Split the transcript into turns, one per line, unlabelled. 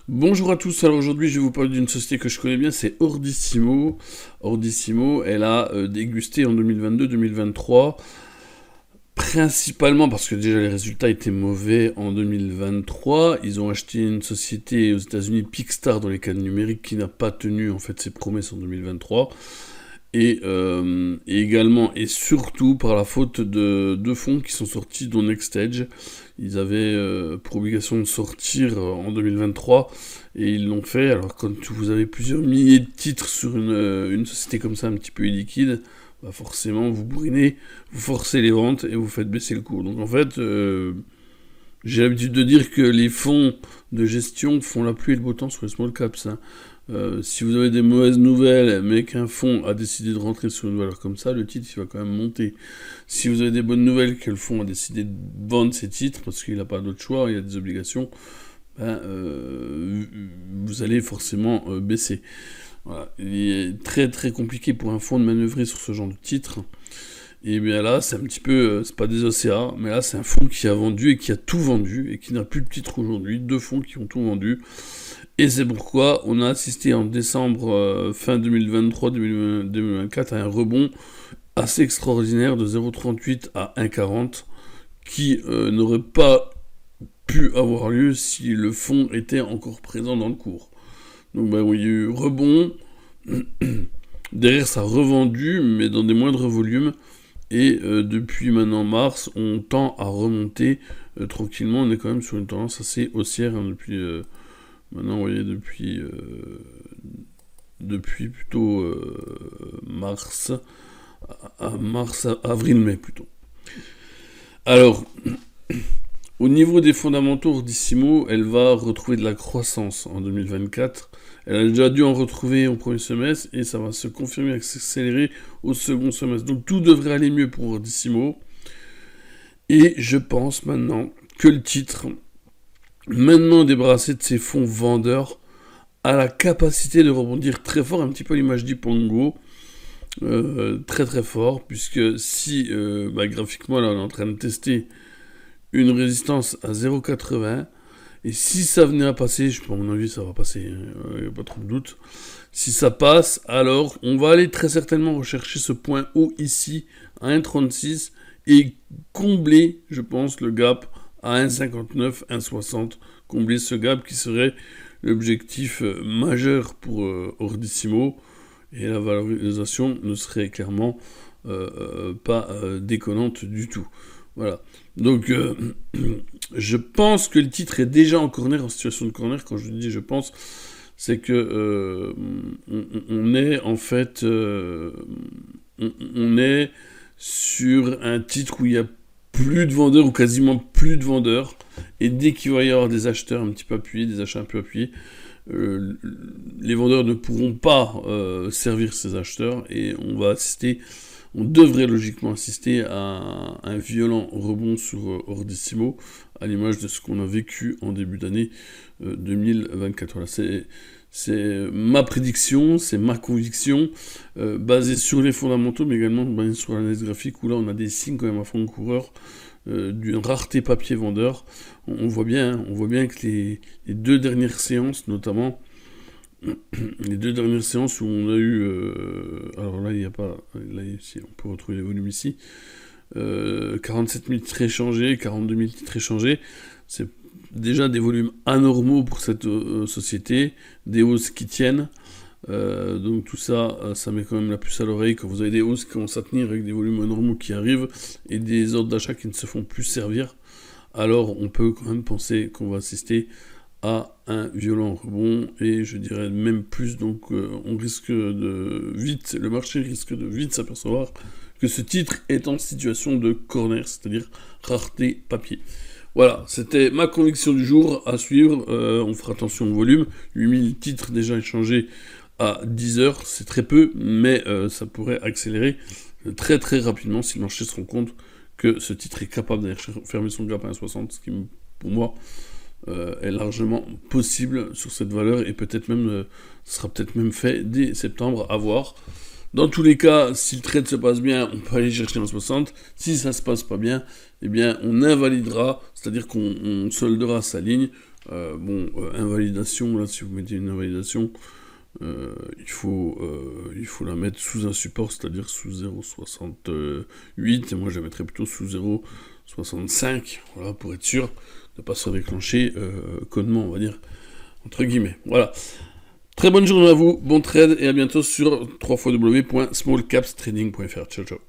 Bonjour à tous, alors aujourd'hui je vais vous parler d'une société que je connais bien, c'est Ordissimo. Ordissimo, elle a dégusté en 2022-2023, principalement parce que déjà les résultats étaient mauvais en 2023. Ils ont acheté une société aux États-Unis, Picstar, dans les cadres numériques, qui n'a pas tenu en fait ses promesses en 2023. Et également et surtout par la faute de deux fonds qui sont sortis, dont NextEdge. Ils avaient pour obligation de sortir en 2023 et ils l'ont fait. Alors quand vous avez plusieurs milliers de titres sur une société comme ça un petit peu illiquide, bah forcément vous bourrinez, vous forcez les ventes et vous faites baisser le cours. Donc en fait, j'ai l'habitude de dire que les fonds de gestion font la pluie et le beau temps sur les small caps, hein. Si vous avez des mauvaises nouvelles, mais qu'un fonds a décidé de rentrer sur une valeur comme ça, le titre il va quand même monter. Si vous avez des bonnes nouvelles, que le fonds a décidé de vendre ses titres parce qu'il n'a pas d'autre choix, il y a des obligations, ben, vous allez forcément baisser. Voilà. Il est très très compliqué pour un fonds de manœuvrer sur ce genre de titre. Et bien là, c'est un petit peu, c'est pas des OCA, mais là c'est un fonds qui a vendu et qui a tout vendu et qui n'a plus de titre aujourd'hui. Deux fonds qui ont tout vendu. Et c'est pourquoi on a assisté en décembre, fin 2023-2024 à un rebond assez extraordinaire de 0,38 à 1,40 qui n'aurait pas pu avoir lieu si le fonds était encore présent dans le cours. Donc ben, il y a eu rebond, derrière ça a revendu, mais dans des moindres volumes, et depuis maintenant mars, on tend à remonter tranquillement, on est quand même sur une tendance assez haussière, hein, depuis... maintenant, vous voyez, depuis plutôt avril-mai plutôt. Alors, au niveau des fondamentaux, Ordissimo, elle va retrouver de la croissance en 2024. Elle a déjà dû en retrouver au premier semestre et ça va se confirmer, s'accélérer au second semestre. Donc tout devrait aller mieux pour Ordissimo. Et je pense maintenant que le titre, maintenant débarrassé de ses fonds vendeurs, a la capacité de rebondir très fort, un petit peu à l'image d'Ipongo, très très fort, puisque si graphiquement là on est en train de tester une résistance à 0,80, et si ça venait à passer, à mon avis ça va passer, il n'y a pas trop de doute, si ça passe, alors on va aller très certainement rechercher ce point haut ici, à 1,36, et combler, je pense, le gap à 1,59, 1,60, combler ce gap qui serait l'objectif majeur pour Ordissimo, et la valorisation ne serait clairement pas déconnante du tout. Voilà. Donc, je pense que le titre est déjà en corner, en situation de corner. Quand je dis je pense, c'est que on est en fait, on est sur un titre où il y a plus de vendeurs ou quasiment plus de vendeurs. Et dès qu'il va y avoir des acheteurs un petit peu appuyés, des achats un peu appuyés, les vendeurs ne pourront pas servir ces acheteurs et on devrait logiquement assister à un violent rebond sur Ordissimo, à l'image de ce qu'on a vécu en début d'année 2024. Voilà, c'est ma prédiction, c'est ma conviction, basée sur les fondamentaux, mais également basée sur l'analyse graphique, où là on a des signes quand même à fond de coureur, d'une rareté papier vendeur. On voit bien que les deux dernières séances, notamment, les deux dernières séances où on a eu... alors là, il n'y a pas... Là, ici, on peut retrouver les volumes ici. 47 000 titres échangés, 42 000 titres échangés. C'est déjà des volumes anormaux pour cette société, des hausses qui tiennent. Donc tout ça, ça met quand même la puce à l'oreille quand vous avez des hausses qui commencent à tenir avec des volumes anormaux qui arrivent et des ordres d'achat qui ne se font plus servir. Alors on peut quand même penser qu'on va assister à un violent rebond, et je dirais même plus, donc on risque de vite, le marché risque de vite s'apercevoir que ce titre est en situation de corner, c'est-à-dire rareté papier. Voilà, c'était ma conviction du jour à suivre. On fera attention au volume, 8000 titres déjà échangés à 10 heures, c'est très peu, mais ça pourrait accélérer très très rapidement si le marché se rend compte que ce titre est capable d'aller fermer son gap à 1,60, ce qui pour moi est largement possible sur cette valeur, et peut-être même, ce sera peut-être même fait dès septembre, à voir. Dans tous les cas, si le trade se passe bien, on peut aller chercher un 60. Si ça se passe pas bien, eh bien, on invalidera, c'est-à-dire qu'on soldera sa ligne Invalidation, là, si vous mettez une invalidation, il faut la mettre sous un support, c'est-à-dire sous 0,68, et moi je la mettrais plutôt sous 0,65, voilà, pour être sûr de ne pas se faire déclencher connement, on va dire, entre guillemets. Voilà. Très bonne journée à vous, bon trade, et à bientôt sur www.smallcapstrading.fr. Ciao, ciao.